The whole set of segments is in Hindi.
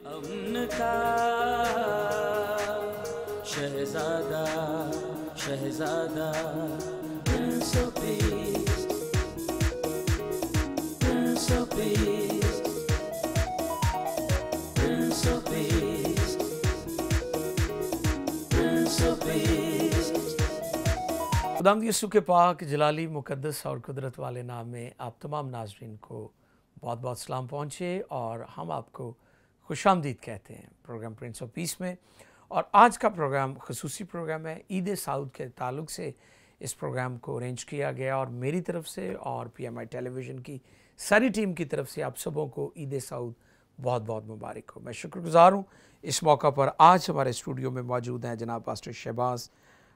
अमन का शहजादा शहजादा Prince of Peace, Prince of Peace, Prince of Peace, Prince of Peace। खुदावंद यीशु के पाक जलाली मुकद्दस और कुदरत वाले नाम में आप तमाम नाज़रीन को बहुत बहुत सलाम पहुँचे और हम आपको खुशामदीद कहते हैं प्रोग्राम प्रिंस ऑफ पीस में। और आज का प्रोग्राम ख़ुसूसी प्रोग्राम है। ईद साउद के ताल्लुक़ से इस प्रोग्राम को अरेंज किया गया और मेरी तरफ से और PMI टेलीविज़न की सारी टीम की तरफ से आप सबों को ईद साउद बहुत बहुत मुबारक हो। मैं शुक्रगुज़ार हूँ इस मौका पर। आज हमारे स्टूडियो में मौजूद हैं जनाब पास्टर शहबाज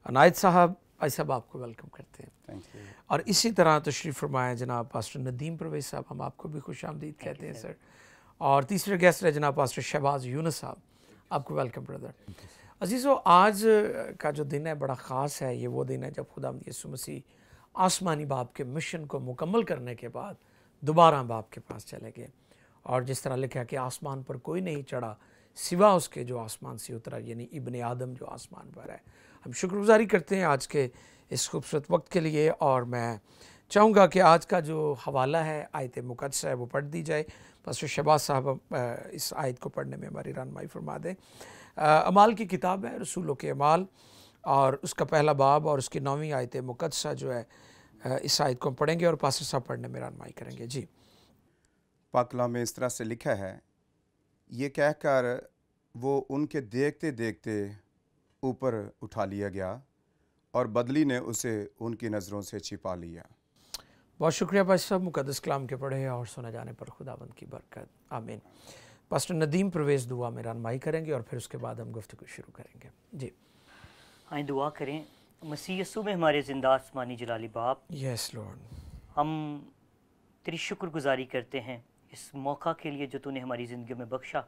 अनायत साहब। भाई साहब आपको वेलकम करते हैं। Thank you. और इसी तरह तशरीफ़ फरमाएँ जनाब पास्टर नदीम परवेज़ साहब, हम आपको भी खुशामदीद कहते हैं सर। और तीसरे गेस्ट है जनाब पास्टर शहबाज यूनुस साहब, आपको वेलकम ब्रदर। अजीज़ों, आज का जो दिन है बड़ा ख़ास है। ये वो दिन है जब खुदावंद यीशु मसीह आसमानी बाप के मिशन को मुकम्मल करने के बाद दोबारा बाप के पास चले गए। और जिस तरह लिखा कि आसमान पर कोई नहीं चढ़ा सिवा उसके जो आसमान से उतरा, यानी इब्ने आदम जो आसमान पर है। हम शुक्रगुजारी करते हैं आज के इस खूबसूरत वक्त के लिए। और मैं चाहूँगा कि आज का जो हवाला है आयत मुक़द्दस है वो पढ़ दी जाए। पास्टर शहबाज साहब इस आयत को पढ़ने में हमारी रहनुमाई फरमा दें। अमाल की किताब है, रसूलों के अमाल, और उसका पहला बाब और उसकी 9वीं आयत मुक़द्दसा जो है इस आयत को हम पढ़ेंगे और पास्टर साहब पढ़ने में रहनुमाई करेंगे। जी। पाक कलाम में इस तरह से लिखा है, ये कहकर वो उनके देखते देखते ऊपर उठा लिया गया और बदली ने उसे उनकी नज़रों से छिपा लिया। बहुत शुक्रिया भाई साहब। मुक़द्दस कलाम के पढ़े और सुने जाने पर खुदावंद की बरकत, आमीन। पास्टर नदीम परवेज़ दुआ में रहनुमाई करेंगे और फिर उसके बाद हम गुफ्तगू शुरू करेंगे। जी। आइए दुआ करें। मसीह यीशु में हमारे ज़िंदा आसमानी जलाली बाप, यस लॉर्ड, हम तेरी शुक्रगुजारी करते हैं इस मौका के लिए जो तूने हमारी ज़िंदगी में बख्शा,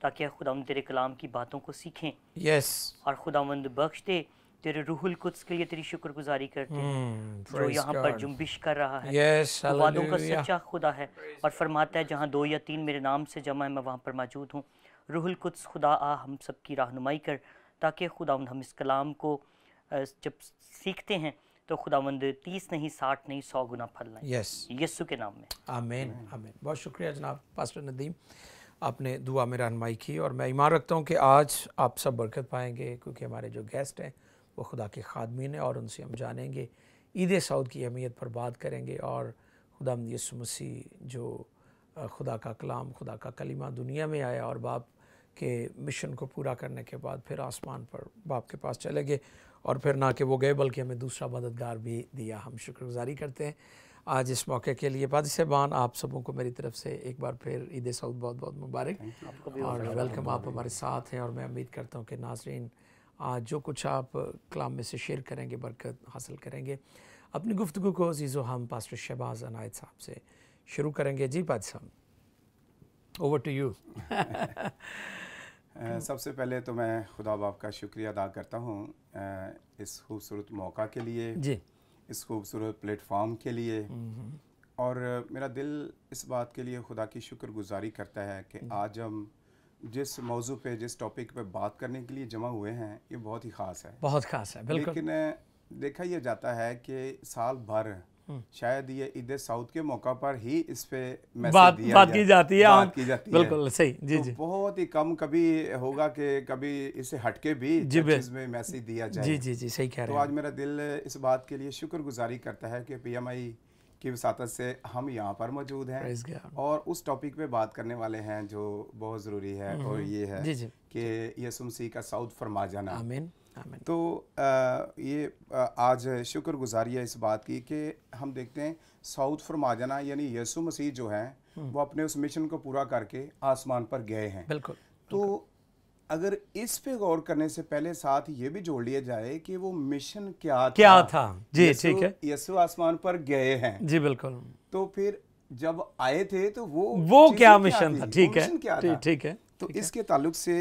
ताकि खुदावंद तेरे कलाम की बातों को सीखें। यस। और खुदावंद बख्श दे, तेरे रूहुल कुद्स के लिए तेरी शुक्रगुजारी करते हैं जो यहाँ पर जुम्बिश कर रहा है। यस, वो वादों का सच्चा खुदा है और फरमाता है जहाँ 2 या 3 मेरे नाम से जमा है मैं वहाँ पर मौजूद हूँ। रूहुल कुद्स खुदा आ हम सब की रहनुमाई कर, ताकि खुदावंद हम इस कलाम को जब सीखते हैं तो खुदावंद 30 नहीं 60 नहीं 100 गुना फल लाएं। यस, यीशु के नाम में, आमीन आमीन। बहुत शुक्रिया जनाब पास्टर नदीम, आपने दुआ में रहनुमाई की। और मैं ईमान रखता हूँ कि आज आप सब बरकत पाएंगे, क्योंकि हमारे जो गेस्ट हैं वो खुदा के खादमीन हैं और उनसे हम जानेंगे, ईद साउद की अहमियत पर बात करेंगे और खुदावंद यीशु मसीह जो खुदा का कलाम, खुदा का कलीमा दुनिया में आया और बाप के मिशन को पूरा करने के बाद फिर आसमान पर बाप के पास चले गए, और फिर ना कि वो गए बल्कि हमें दूसरा मददगार भी दिया। हम शुक्रगुजारी करते हैं आज इस मौके के लिए। पादी साहबान, आप सबों को मेरी तरफ से एक बार फिर ईद साउद बहुत बहुत मुबारक और वेलकम। आप हमारे साथ हैं और मैं उम्मीद करता हूँ कि नाज़रीन आज जो कुछ आप कलाम में से शेयर करेंगे बरकत हासिल करेंगे। अपनी गुफ्तगू को अजीज़ो हम पास्टर शहबाज अनायत साहब से शुरू करेंगे। जी पाद साहब, ओवर टू यू। सबसे पहले तो मैं खुदा बाप का शुक्रिया अदा करता हूँ इस खूबसूरत मौका के लिए जी, इस खूबसूरत प्लेटफॉर्म के लिए। और मेरा दिल इस बात के लिए खुदा की शुक्रगुजारी करता है कि आज हम जिस मौजू पे, जिस टॉपिक पे बात करने के लिए जमा हुए हैं, ये बहुत ही ख़ास है, बहुत ख़ास है। बिल्कुल। लेकिन देखा यह जाता है कि साल भर शायद ये ईद साउद के मौका पर ही इस पे बात की जाती है। बात की जाती है। बिल्कुल सही। जी तो जी, बहुत ही कम कभी होगा कि कभी इससे हटके भी चीज़ में मैसेज दिया जाए। जी जी जी, सही कह रहे तो हैं। आज मेरा दिल इस बात के लिए शुक्रगुजारी करता है कि PMI की वसातत से हम यहाँ पर मौजूद हैं Praise God। और उस टॉपिक पे बात करने वाले हैं जो बहुत ज़रूरी है, और ये है जी जी, कि यीशु मसीह का साउद फरमा जाना। आमीन आमीन। तो ये आज शुक्रगुजारी है इस बात की कि हम देखते हैं साउद फरमा जाना, यानी यीशु मसीह जो है वो अपने उस मिशन को पूरा करके आसमान पर गए हैं। बिल्कुल। तो अगर इस पे गौर करने से पहले साथ ये भी जोड़ लिया जाए कि वो मिशन क्या था। जी ठीक है। यीशु आसमान पर गए हैं, जी बिल्कुल। तो फिर जब आए थे तो वो क्या मिशन था। ठीक है, ठीक है। तो इसके ताल्लुक से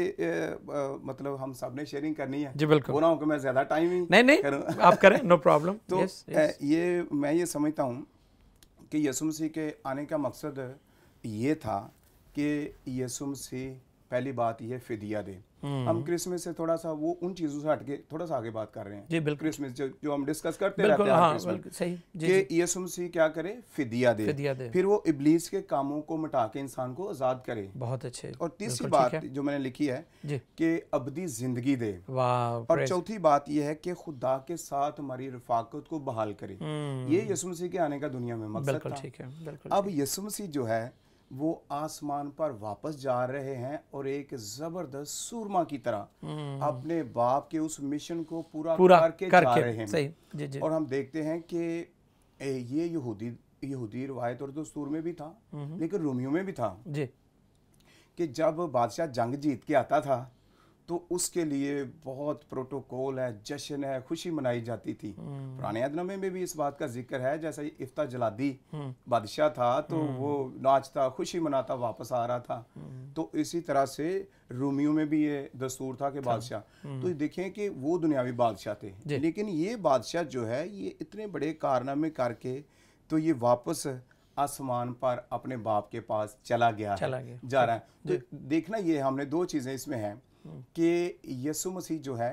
मतलब हम सब ने शेयरिंग करनी है। जी बिल्कुल। वो ना हो कि मैं ज़्यादा टाइम ही नहीं आप करें, नो प्रॉब्लम। तो ये मैं ये समझता हूँ कि यीशु मसीह के आने का मकसद ये था कि यीशु मसीह पहली बात ये फिदिया दे। हम क्रिसमस से थोड़ा सा वो उन चीज़ों से हटके थोड़ा सा आगे बात कर रहे हैं जी बिल्कुल, क्रिसमस जो हम डिस्कस करते बिल्कुल, रहते हैं हाँ क्रिसमस बिल्कुल सही जी, कि यीशु मसीह क्या करे, फिदिया फिदिया दे, दे। फिर वो इब्लीस के कामों को मिटा के इंसान को आज़ाद करे। बहुत अच्छे। और तीसरी बिल्कुल ठीक बात है जो मैंने लिखी है जी, कि अबदी जिंदगी दे। वाह और praise। चौथी बात यह है कि खुदा के साथ हमारी रफाकत को बहाल करे। ये यीशु मसीह के आने का दुनिया में मकसद बिल्कुल था। ठीक है, बिल्कुल अब यीशु मसीह जो है वो आसमान पर वापस जा रहे हैं और एक जबरदस्त सूरमा की तरह अपने बाप के उस मिशन को पूरा करके जा रहे हैं। सही जी जी। और हम देखते हैं कि ये यहूदी रवायत और दस्तूर में भी था, लेकिन रोमियो में भी था जी, कि जब बादशाह जंग जीत के आता था तो उसके लिए बहुत प्रोटोकॉल है, जश्न है, खुशी मनाई जाती थी। पुराने अहदनामे में भी इस बात का जिक्र है, जैसे इफ्ता जलादी बादशाह था तो वो नाचता, खुशी मनाता वापस आ रहा था। तो इसी तरह से रोमियो में भी ये दस्तूर था कि बादशाह, तो देखें कि वो दुनियावी बादशाह थे, लेकिन ये बादशाह जो है ये इतने बड़े कारनामे करके तो ये वापस आसमान पर अपने बाप के पास चला गया है, जा रहा है। तो देखना ये हमने दो चीज़ें इसमें हैं कि यीशु मसीह जो है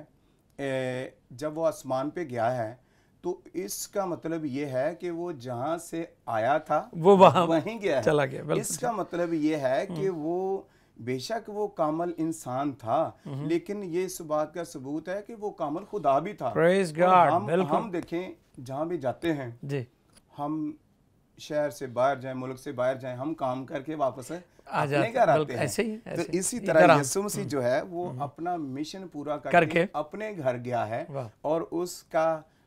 जब वो आसमान पे गया है तो इसका मतलब ये है कि वो जहाँ से आया था वो वहीं गया है, चला गया। इसका मतलब ये है कि वो बेशक वो कामल इंसान था, लेकिन ये इस बात का सबूत है कि वो कामल खुदा भी था। Praise God, हम देखें जहाँ भी जाते हैं जी, हम शहर से बाहर जाएं, मुल्क से बाहर जाएं, हम काम करके वापस अपने घर आते हैं। ऐसे ही, तो इसी तरह यीशु मसीह जो है वो अपना मिशन पूरा करके अपने घर गया है और उसका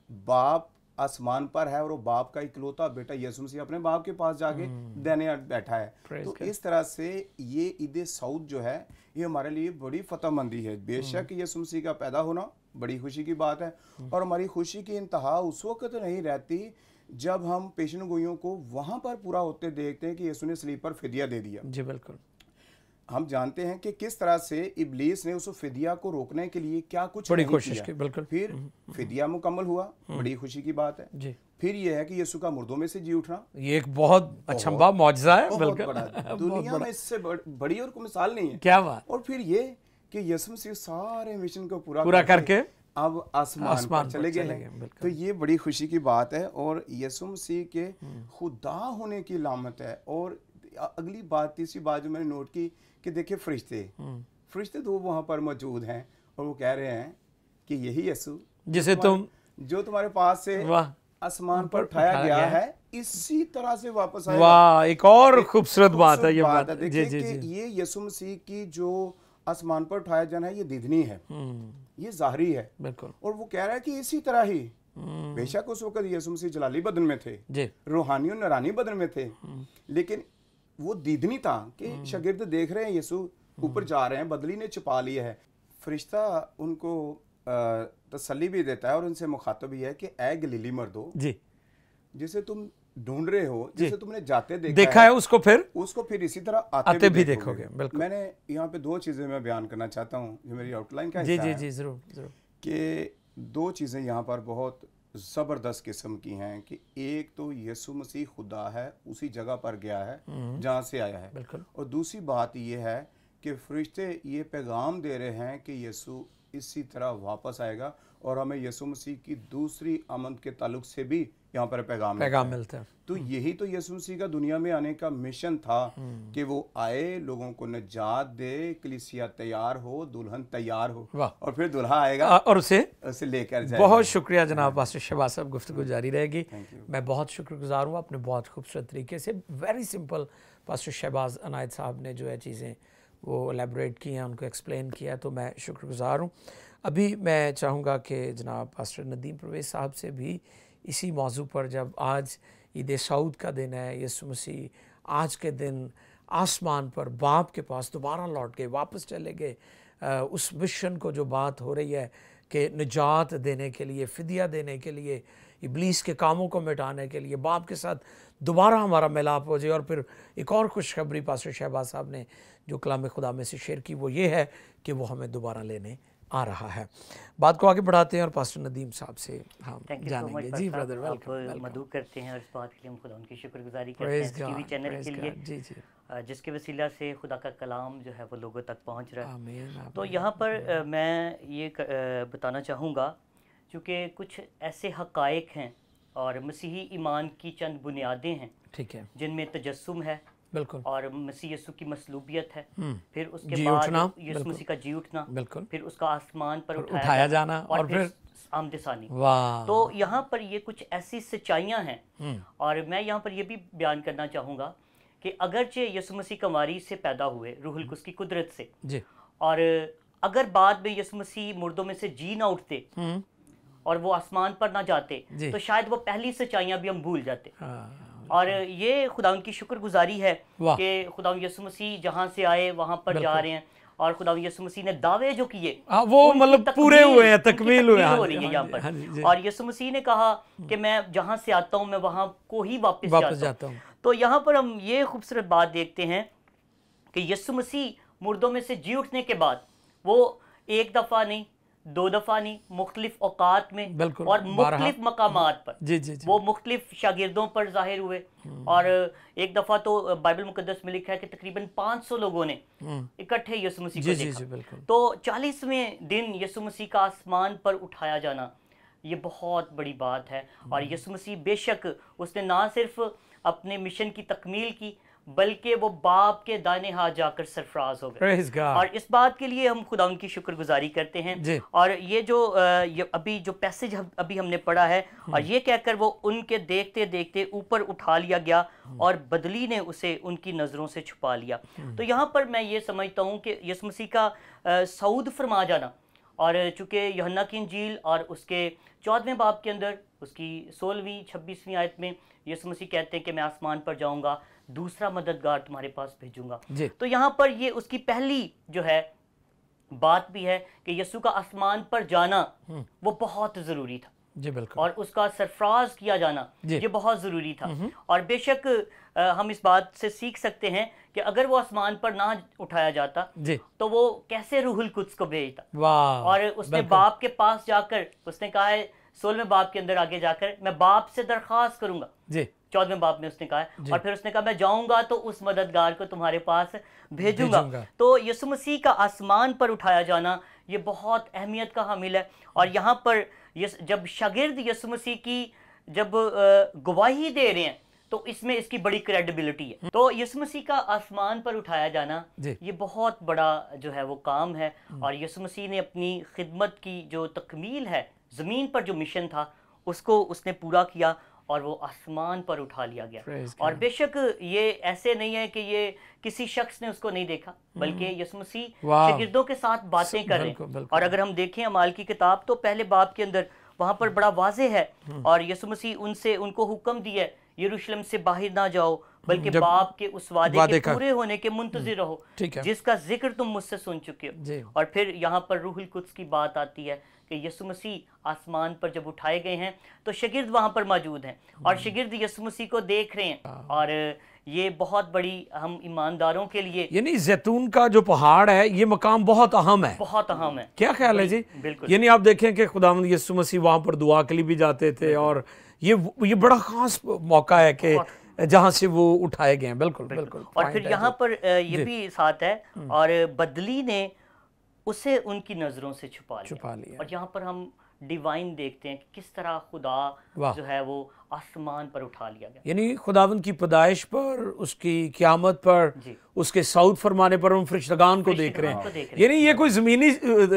बाप आसमान पर है और वो बाप का इकलौता बेटा यीशु मसीह अपने बाप के पास जाके देने बैठा है। तो इस तरह से ये ईद सऊद जो है ये हमारे लिए बड़ी फतहमंदी है। बेशक यीशु मसीह का पैदा होना बड़ी खुशी की बात है, और हमारी खुशी की इंतहा उस वक्त नहीं रहती जब हम पेशन गोइयों को वहां पर पूरा होते देखते हैं कि यीशु ने सलीब पर फिदिया दे दिया। जी बिल्कुल। हम जानते हैं कि किस तरह से इब्लीस ने उस फिदिया को रोकने के लिए क्या कुछ बड़ी कोशिश की। बिल्कुल। फिर फिदिया मुकम्मल हुआ, बड़ी खुशी की बात है जी। फिर यह है कि यीशु का मुर्दों में से जी उठना, ये एक बहुत अचंभा मौजज़ा है। बिल्कुल बड़ा दुनिया में इससे बड़ी और कोई मिसाल नहीं है। क्या बात। और फिर ये कि यीशु मसीह सारे मिशन को पूरा करके अब आसमान पर चले गए हैं। तो ये बड़ी खुशी की बात है और यीशु मसीह के खुदा होने की लामत है। और अगली बात, तीसरी बात जो मैंने नोट की कि देखिए फरिश्ते तो वहाँ पर मौजूद हैं और वो कह रहे हैं कि यही यीशु जिसे जो तुम्हारे पास से आसमान पर उठाया गया है इसी तरह से वापस आएगा। वाह, एक और खूबसूरत बात है ये बात। देखिए कि ये यीशु मसीह की जो आसमान पर उठाया जाना है ये दीदनी है, ये ज़ाहरी है। बिल्कुल। और वो कह रहा है कि इसी तरह ही बेशक उस वक्त यीशु मसीह जलाली बदन में थे, रूहानी और नूरानी बदन में थे, लेकिन वो दीदनी था कि शागिर्द देख रहे हैं यीशु ऊपर जा रहे हैं, बदली ने छिपा लिया है। फरिश्ता उनको तसल्ली भी देता है और उनसे मुखातब भी है कि ऐ गलीली मर्दो जी, जिसे तुम ढूंढ रहे हो, जिसे तुमने जाते देखा है उसको फिर इसी तरह आते भी देखोगे। मैंने यहाँ पे दो चीजें मैं बयान करना चाहता हूँ जो मेरी आउटलाइन का हिस्सा है। जी जरूर। कि दो चीजें यहाँ पर बहुत जबरदस्त किस्म की हैं कि एक तो यीशु मसीह खुदा है, उसी जगह पर गया है जहाँ से आया है। और दूसरी बात ये है कि फरिश्ते ये पैगाम दे रहे हैं कि यीशु इसी तरह वापस आएगा और हमें यीशु मसीह की दूसरी आमद के ताल्लुक से भी यहाँ पर पैगाम मिलता है। तो यही तो यीशु मसीह का दुनिया में आने का मिशन था कि वो आए, लोगों को निजात दे, कलीसिया तैयार हो, दुल्हन तैयार हो और फिर दुल्हा आएगा और उसे लेकर जाएगा। बहुत शुक्रिया जनाब पास्टर शहबाज साहब, गुफ्तगू जारी रहेगी। मैं बहुत शुक्रगुजार हूँ, आपने बहुत खूबसूरत तरीके से very simple pastor Shahbaz Anayat साहब ने जो है चीज़ें वो एलेबरेट की हैं, उनको एक्सप्लेन किया, तो मैं शुक्रगुजार हूँ। अभी मैं चाहूँगा कि जनाब पास्टर नदीम परवेज़ साहब से भी इसी मौजू पर, जब आज ईद सऊद का दिन है, यीशु मसीह आज के दिन आसमान पर बाप के पास दोबारा लौट गए, वापस चले गए, उस मिशन को जो बात हो रही है कि निजात देने के लिए, फिदिया देने के लिए, इब्लीस के कामों को मिटाने के लिए, बाप के साथ दोबारा हमारा मिलाप हो जाए। और फिर एक और खुशखबरी पास्टर शहबाज साहब ने जो कलाम खुदा में से शेयर की वो ये है कि वो हमें दोबारा लेने आ रहा है। बात को आगे बढ़ाते हैं और पास्टर नदीम साहब से हम थैंक यू सो जानेंगे। मच। जी ब्रदर, वेलकम आप वेलकम। मधु करते हैं और इस बात के लिए हम खुदा उनकी शुक्रगुजारी करते प्रेज हैं टीवी गॉड, चैनल प्रेज के लिए, गॉड। जी जी, जिसके वसीला से खुदा का कलाम जो है वो लोगों तक पहुंच रहा है। आमीन तो आमीन। यहाँ पर मैं ये बताना चाहूँगा, चूँकि कुछ ऐसे हक़ाइक़ हैं और मसीही ईमान की चंद बुनियादें हैं ठीक है, जिनमें तजस्सुम है बिल्कुल। और मसीह यीशु की मसलूबियत है, फिर उसके जी बाद उठना, यीशु बिल्कुल। मसीह का जी उठना, बिल्कुल, फिर उसका आसमान पर और उठाया जाना और और फिर आमद सानी। वाह। तो यहाँ पर ये कुछ ऐसी सच्चाइयाँ हैं और मैं यहाँ पर ये भी बयान करना चाहूँगा कि अगरचे यीशु मसीह कमारी से पैदा हुए रूहुल कुद्स की कुदरत से, जी, और अगर बाद में यीशु मसीह मुर्दों में से जी ना उठते और वो आसमान पर ना जाते जी। तो शायद वो पहली सच्चाइयाँ भी हम भूल जाते। हाँ, और ये खुदा उनकी शुक्रगुजारी है वाह। कि खुदा यीशु मसीह जहाँ से आए वहाँ पर जा बिल्कुल। रहे हैं और खुदा यीशु मसीह ने दावे जो किए हाँ, वो उनकी मतलब तकमील- पूरे हुए हैं, उनकी तकमील हुए हैं। हो हाँ रही जी, है हाँ यहाँ जी, पर। हाँ जी, जी। और यीशु मसीह ने कहा कि मैं जहाँ से आता हूँ मैं वहाँ को ही वापस वापस जाता जाता हूँ। हूँ। तो यहाँ पर हम ये खूबसूरत बात देखते हैं कि यीशु मसीह मुर्दों में से जी उठने के बाद वो एक दफ़ा नहीं, दो दफ़ा नहीं, मुख्तलिफ औकात में बिल्कुल, और बारहा। मुख्तलिफ मकामात पर जी जी जी, वो मुख्तलिफ शागिर्दों पर जाहिर हुए। और एक दफ़ा तो बाइबल मुकद्दस में लिखा है कि तकरीबन 500 लोगों ने इकट्ठे यीशु मसीह जी को जी देखा। जी, बिल्कुल। तो 40वें दिन यीशु मसीह का आसमान पर उठाया जाना ये बहुत बड़ी बात है। और यीशु मसीह बेशक उसने ना सिर्फ अपने मिशन की तकमील की बल्कि वो बाप के दाहिने हाथ जाकर सरफराज हो गए। Praise God. और इस बात के लिए हम खुदा उनकी शुक्रगुजारी करते हैं। जी। और ये जो ये अभी जो पैसेज अभी हमने पढ़ा है और ये कहकर वो उनके देखते देखते ऊपर उठा लिया गया और बदली ने उसे उनकी नज़रों से छुपा लिया। तो यहाँ पर मैं ये समझता हूँ कि यीशु मसीह का सऊद फरमा जाना, और चूँकि यूहन्ना की इंजील और उसके 14वें बाब के अंदर उसकी 16वीं 26वीं आयत में यीशु मसीह कहते हैं कि मैं आसमान पर जाऊँगा, दूसरा मददगार तुम्हारे पास भेजूंगा। तो यहाँ पर ये उसकी पहली जो है बात भी है कि यीशु का आसमान पर जाना वो बहुत ज़रूरी था। जी बिल्कुल। और उसका सरफराज किया जाना ये बहुत ज़रूरी था। और बेशक हम इस बात से सीख सकते हैं कि अगर वो आसमान पर ना उठाया जाता जी, तो वो कैसे रूहुल कुद्स को भेजता। वाह। और उसने बाप के पास जाकर उसने कहा है 16वें बाप के अंदर आगे जाकर मैं बाप से दरख्वास्त करूंगा। जी, 14वें बाप में उसने कहा है। और फिर उसने कहा मैं जाऊंगा तो उस मददगार को तुम्हारे पास भेजूंगा। तो यीशु मसीह का आसमान पर उठाया जाना ये बहुत अहमियत का हामिल है। और यहाँ पर जब शागिर्द यीशु मसीह की जब गवाही दे रहे हैं तो इसमें इसकी बड़ी क्रेडिबिलिटी है। तो यीशु मसीह का आसमान पर उठाया जाना ये बहुत बड़ा जो है वो काम है। और यीशु मसीह ने अपनी खिदमत की जो तकमील है, ज़मीन पर जो मिशन था उसको उसने पूरा किया और वो आसमान पर उठा लिया गया। और बेशक ये ऐसे नहीं है कि ये किसी शख्स ने उसको नहीं देखा, बल्कि यीशु मसीह शागिर्दों के साथ बातें कर रहे हैं। और अगर हम देखें अमाल की किताब तो पहले बाब के अंदर वहाँ पर बड़ा वाज़ेह है और यीशु मसीह उनको हुक्म दिया है यरूशलेम से बाहर ना जाओ बल्कि बाप के उस वादे के पूरे होने के मुंतज़िर रहो जिसका जिक्र तुम मुझसे सुन चुके हो। और फिर यहाँ पर रूहुल कुद्स की बात आती है कि यीशु मसीह आसमान पर जब उठाए गए हैं तो शागिर्द वहाँ पर मौजूद हैं और शागिर्द यीशु मसीह को देख रहे हैं। और ये बहुत बड़ी हम ईमानदारों के लिए, यानी जैतून का जो पहाड़ है ये मकाम बहुत अहम है, बहुत अहम है। क्या ख्याल है जी? बिल्कुल। यानी आप देखें कि खुदावंद यीशु मसीह वहाँ पर दुआ के लिए भी जाते थे और ये बड़ा खास मौका है कि जहाँ से वो उठाए गए हैं। बिल्कुल बिल्कुल। और फिर यहाँ पर ये भी साथ है और बदली ने उसे उनकी नज़रों से छुपा लिया। और यहाँ पर हम डिवाइन देखते हैं कि किस तरह खुदा जो है वो आसमान पर उठा लिया गया। यानी खुदावंद की पैदाइश पर, उसकी क़यामत पर, उसके सऊद फरमाने पर हम फरिश्तगान को देख रहे हैं। यानी ये कोई ज़मीनी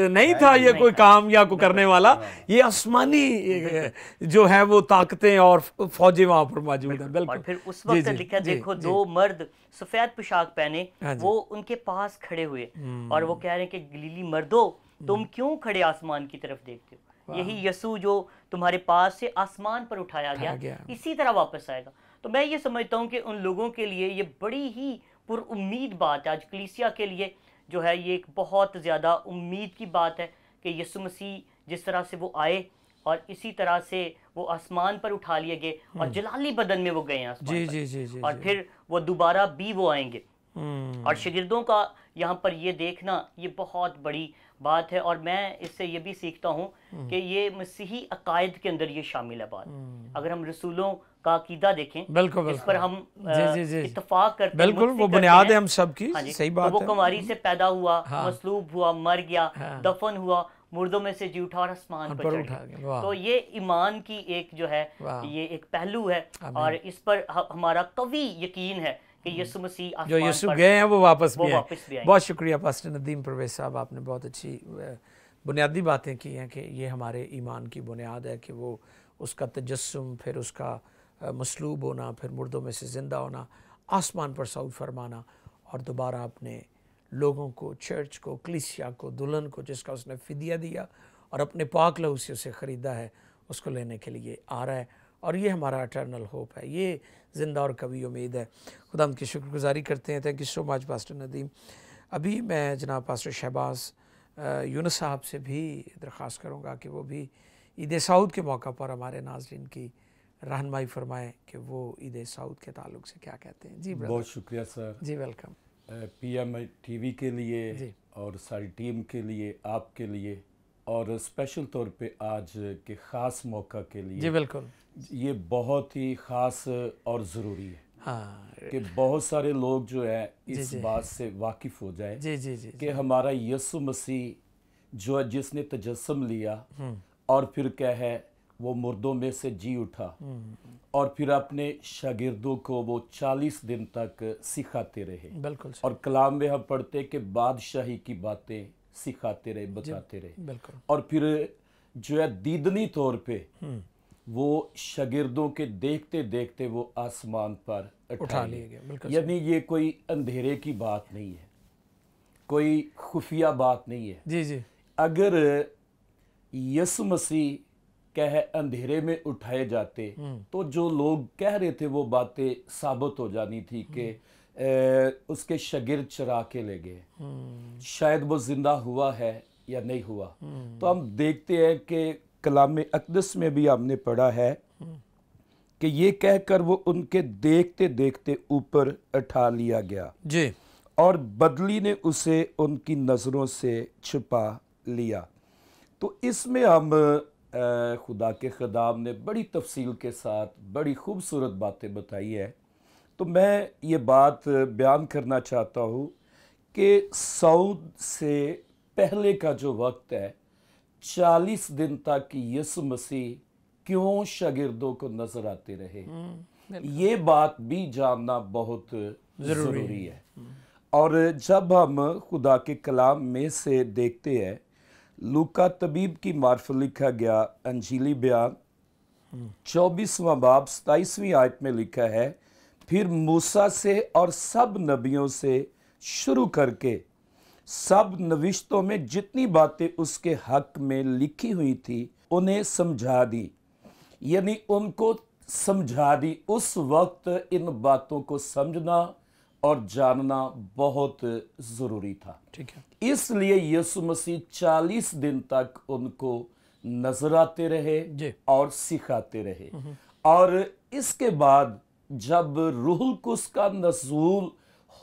नहीं था, ये कोई काम या कोई करने वाला, ये आसमानी जो है वो ताकतें और फौजें वहाँ पर मौजूद हैं। बिल्कुल। और फिर उस वक्त लिखा देखो दो मर्द सफ़ेद पोशाक पहने वो उनके पास खड़े हुए और वो कह रहे हैं कि गलीली मर्दो तुम क्यों खड़े आसमान की तरफ देखते हो? यही यीशु जो तुम्हारे पास से आसमान पर उठाया गया इसी तरह वापस आएगा। तो मैं ये समझता हूँ कि उन लोगों के लिए ये बड़ी ही पुरुम्मीद बात है। आज कलीसिया के लिए जो है ये एक बहुत ज़्यादा उम्मीद की बात है कि यीशु मसीह जिस तरह से वो आए और इसी तरह से वो आसमान पर उठा लिए गए और जलाली बदन में वो गए हैं आसमान पर। और फिर वो दोबारा भी वो आएंगे। और शागिर्दों का यहाँ पर ये देखना ये बहुत बड़ी बात है। और मैं इससे ये भी सीखता हूँ कि ये मसीही अकायद के अंदर ये शामिल है बात। अगर हम रसूलों का अकीदा देखें, बिल्कुल इस पर हम जी। इत्तफाक करते हैं, बिल्कुल, वो मुत्फिक बुनियाद करते है हैं। हम सबकी। हाँ जी, सही तो बात वो है। कुंवारी से पैदा हुआ, हाँ। मसलूब हुआ, मर गया, हाँ। दफन हुआ, मुर्दों में से जी उठा और आसमान पर चढ़ उठा गया। गया। वाह। तो ये ईमान की एक जो है वाह। ये एक पहलू है, और इस पर हमारा कवी यकीन है कि यीशु मसीह जो आसमान यीशु पर गए हैं वो वापस भी आएंगे। बहुत शुक्रिया पास्टर नदीम परवेज साहब, आपने बहुत अच्छी बुनियादी बातें की हैं कि ये हमारे ईमान की बुनियाद है कि वो उसका तजस्सुम, फिर उसका मसलूब होना, फिर मुर्दों में से ज़िंदा होना, आसमान पर सऊद फरमाना, और दोबारा अपने लोगों को, चर्च को, कलीसिया को, दुल्हन को जिसका उसने फ़िदिया दिया और अपने पाक लहू से उसे ख़रीदा है, उसको लेने के लिए आ रहा है। और ये हमारा इटर्नल होप है, ये ज़िंदा और कभी उम्मीद है। खुदा की शुक्रगुजारी करते हैं। Thank you so much pastor Nadeem. अभी मैं जनाब पास्टर शहबाज यूनुस साहब से भी दरख्वास्त करूँगा कि वो भी ईद सऊद के मौका पर हमारे नाज़रीन की रहनुमाई फरमाएं कि वो ईद सऊद के ताल्लुक से क्या कहते हैं। जी बहुत शुक्रिया सर। जी वेलकम। पीएम टीवी के लिए और सारी टीम के लिए, आपके लिए, और स्पेशल तौर पे आज के ख़ास मौका के लिए। जी बिल्कुल। ये बहुत ही ख़ास और ज़रूरी है कि बहुत सारे लोग जो है इस बात से वाकिफ़ हो जाए कि हमारा यीशु मसीह जो है जिसने तजस्सुम लिया और फिर क्या है वो मुर्दों में से जी उठा और फिर अपने शागिर्दों को वो 40 दिन तक सिखाते रहे। बिल्कुल। और कलाम में हम पढ़ते कि बादशाही की बातें सिखाते रहे, बताते रहे। बिल्कुल। और फिर जो है दीदनी तौर पे वो शागिर्दों के देखते देखते वो आसमान पर उठा लिए गए। यानी ये कोई अंधेरे की बात नहीं है, कोई खुफिया बात नहीं है। जी। अगर यीशु मसीह कह अंधेरे में उठाए जाते तो जो लोग कह रहे थे वो बातें साबित हो जानी थी कि उसके शागिर्द चरा के ले गए, शायद वो जिंदा हुआ है या नहीं हुआ। तो हम देखते हैं कि कलाम अक़दस में भी हमने पढ़ा है कि ये कहकर वो उनके देखते देखते ऊपर उठा लिया गया जी, और बदली ने उसे उनकी नज़रों से छुपा लिया। तो इसमें हम खुदा के ख़ुदाम ने बड़ी तफसील के साथ बड़ी खूबसूरत बातें बताई है। तो मैं ये बात बयान करना चाहता हूँ कि सऊद से पहले का जो वक्त है 40 दिन तक यीशु मसीह क्यों शागिर्दों को नजर आते रहे, ये बात भी जानना बहुत ज़रूरी है। और जब हम खुदा के कलाम में से देखते हैं, लूका तबीब की मार्फत लिखा गया अंजीली बयान 24वां बाब 27वीं आयत में लिखा है, फिर मूसा से और सब नबियों से शुरू करके सब नविश्तों में जितनी बातें उसके हक में लिखी हुई थी उन्हें समझा दी। यानी उनको समझा दी। उस वक्त इन बातों को समझना और जानना बहुत ज़रूरी था। ठीक है। इसलिए यीशु मसीह 40 दिन तक उनको नजर आते रहे और सिखाते रहे। और इसके बाद जब रूहुल कुद्स का नज़ूल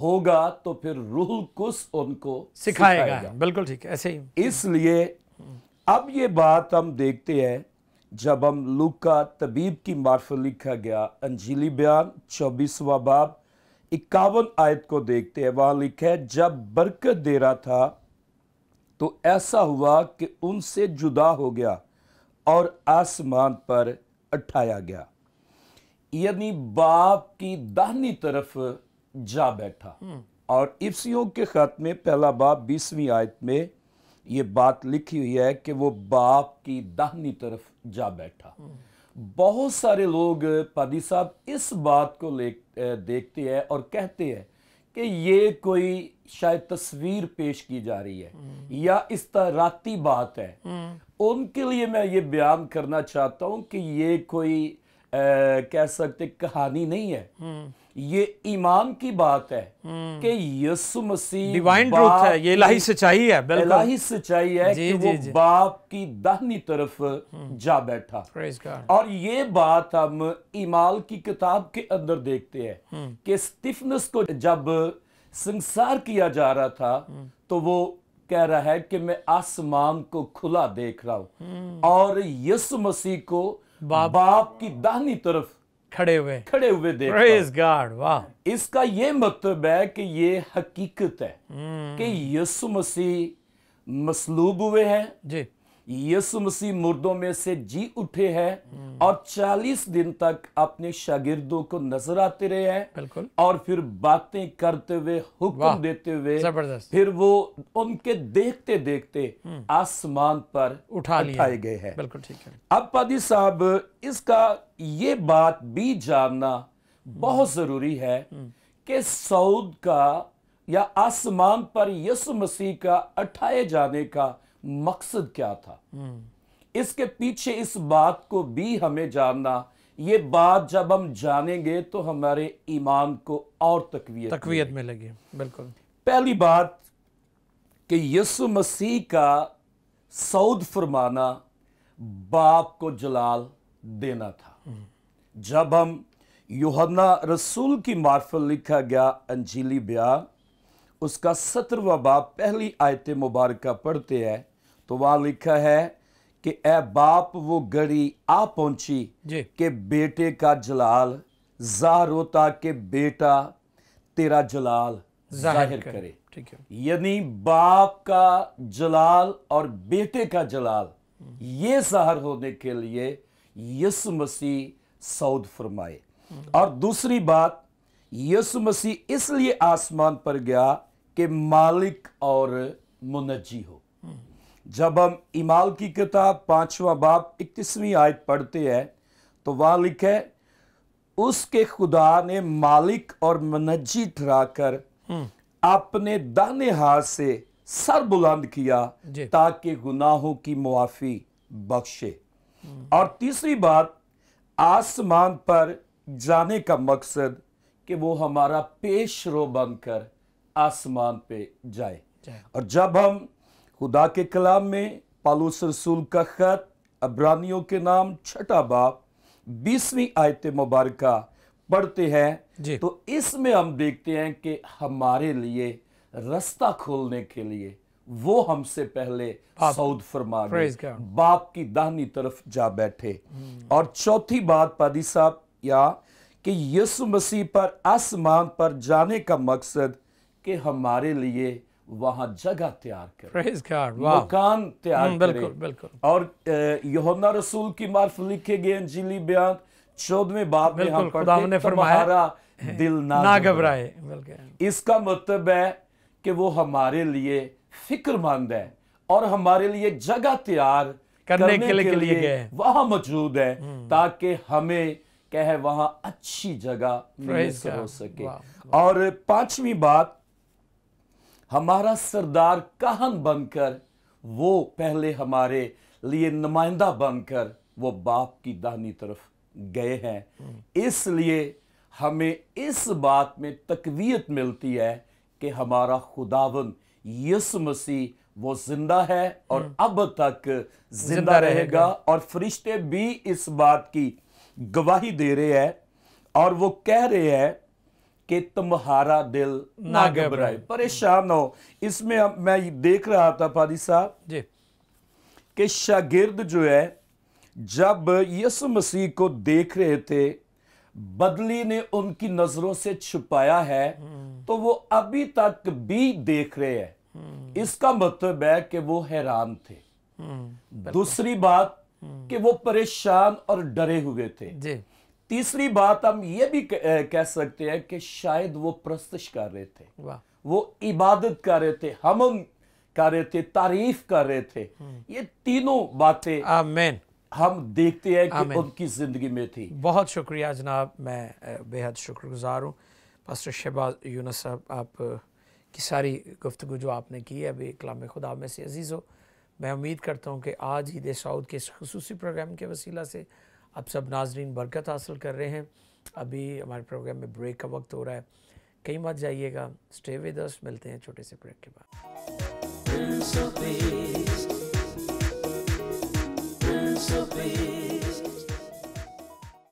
होगा तो फिर रूहुल कुद्स उनको सिखाएगा। बिल्कुल ठीक है, ऐसे ही। इसलिए अब ये बात हम देखते हैं जब हम लूका तबीब की मार्फत लिखा गया अंजीली बयान 24वां बाब 51 आयत को देखते हैं। वहां लिखा है, जब बरकत दे रहा था तो ऐसा हुआ कि उनसे जुदा हो गया और आसमान पर उठाया गया। यानी बाप की दाहिनी तरफ जा बैठा। और इफ्सियों के खत में पहला बाब 20वीं आयत में ये बात लिखी हुई है कि वो बाप की दाहिनी तरफ जा बैठा। बहुत सारे लोग पादी साहब इस बात को देखते हैं और कहते हैं कि ये कोई शायद तस्वीर पेश की जा रही है या इस्तराती बात है। उनके लिए मैं ये बयान करना चाहता हूं कि ये कोई कह सकते कहानी नहीं है, ये ईमान की बात है कि यीशु मसीह डिवाइन ट्रूथ है, ये इलाही सच्चाई है। बिल्कुल इलाही सच्चाई है कि वो बाप की दाहिनी तरफ जा बैठा। और ये बात हम ईमाल की किताब के अंदर देखते हैं कि स्तिफनस को जब संसार किया जा रहा था, तो वो कह रहा है कि मैं आसमान को खुला देख रहा हूं और यीशु मसीह को बाप की दाहिनी तरफ खड़े हुए देख प्रेज गॉड। वाह, इसका ये मतलब है कि ये हकीकत है कि यीशु मसीह मसलूब हुए हैं जी, यीशु मसीह मुर्दों में से जी उठे हैं और 40 दिन तक अपने शागिर्दों को नजर आते रहे हैं, बिल्कुल, और फिर बातें करते हुए, हुक्म देते हुए, जबरदस्त, फिर वो उनके देखते देखते आसमान पर उठाए गए हैं। बिल्कुल ठीक है। अब पादी साहब, इसका ये बात भी जानना बहुत जरूरी है कि सऊद का या आसमान पर यीशु मसीह का उठाए जाने का मकसद क्या था। इसके पीछे इस बात को भी हमें जानना, ये बात जब हम जानेंगे तो हमारे ईमान को और तकवीयत मिलेगी। बिल्कुल, पहली बात कि यीशु मसीह का सऊद फरमाना बाप को जलाल देना था। जब हम यूहन्ना रसूल की मार्फत लिखा गया अंजीली बयान उसका 17वां बाब पहली आयत मुबारक पढ़ते हैं तो वहां लिखा है कि ए बाप वो घड़ी आ पहुंची कि बेटे का जलाल ज़ाहिर होता कि बेटा तेरा जलाल जाहिर करे। ठीक है, यानी बाप का जलाल और बेटे का जलाल ये ज़ाहिर होने के लिए यीशु मसीह सऊद फरमाए। और दूसरी बात, यीशु मसीह इसलिए आसमान पर गया कि मालिक और मुनज्जी हो। जब हम इमाल की किताब 5वां बाब 31वीं आयत पढ़ते हैं तो वहां लिखे उसके खुदा ने मालिक और मुनज्जी ठहराकर अपने दाहिने हाथ से सर बुलंद किया ताकि गुनाहों की मुआफी बख्शे। और तीसरी बात, आसमान पर जाने का मकसद कि वो हमारा पेशरो बनकर आसमान पे जाए। और जब हम खुदा के कलाम में पौलुस रसूल का खत अब्रानियों के नाम 6 बाब 20वीं आयत मुबारक पढ़ते हैं तो इसमें हम देखते हैं कि हमारे लिए रास्ता खोलने के लिए वो हमसे पहले सऊद फरमा गए, बाप की दाहिनी तरफ जा बैठे। और चौथी बात पादी साहब या कि यीशु मसीह पर आसमान पर जाने का मकसद कि हमारे लिए वहां जगह तैयार करें, मकान तैयार करें। और यूहन्ना रसूल की मार्फत लिखे गए अंजीली बयान 14वें बाब में हम पढ़ते तुम्हारा दिल ना घबराए। इसका मतलब है कि वो हमारे लिए फिक्रमंद है और हमारे लिए जगह तैयार करने के लिए वहां मौजूद है ताकि हमें कहे वहां अच्छी जगह मुयस्सर हो सके। और 5वीं बात, हमारा सरदार काहन बनकर वो पहले हमारे लिए नुमाइंदा बनकर वो बाप की दाहिनी तरफ गए हैं। इसलिए हमें इस बात में तकवीयत मिलती है कि हमारा खुदावन यीशु मसीह वो जिंदा है और अब तक जिंदा रहेगा। और फरिश्ते भी इस बात की गवाही दे रहे हैं और वो कह रहे हैं कि तुम्हारा दिल ना घबराए, परेशान हो। इसमें मैं देख रहा था पादी साहब कि शागिर्द जो है जब यीशु मसीह को देख रहे थे, बदली ने उनकी नजरों से छुपाया है तो वो अभी तक भी देख रहे हैं। इसका मतलब है कि वो हैरान थे। दूसरी बात कि वो परेशान और डरे हुए थे। तीसरी बात हम ये भी कह सकते हैं कि शायद वो प्रस्तश कर रहे थे, वो इबादत कर रहे थे, हम कर रहे थे, तारीफ कर रहे थे। ये तीनों बातें आमीन हम देखते हैं कि उनकी जिंदगी में थी। बहुत शुक्रिया जनाब, मैं बेहद शुक्रगुजार हूँ पास्टर शहबाज यूनुस साहब, आप की सारी गुफ्तगू जो आपने की है अभी कलाम खुदा में से अजीज़ हो। मैं उम्मीद करता हूँ कि आज ईद सऊद के इस खुसूसी प्रोग्राम के वसीला से आप सब नाजरीन बरकत हासिल कर रहे हैं। अभी हमारे प्रोग्राम में ब्रेक का वक्त हो रहा है, कहीं मत जाइएगा, स्टे विद अस। मिलते हैं छोटे से ब्रेक के बाद।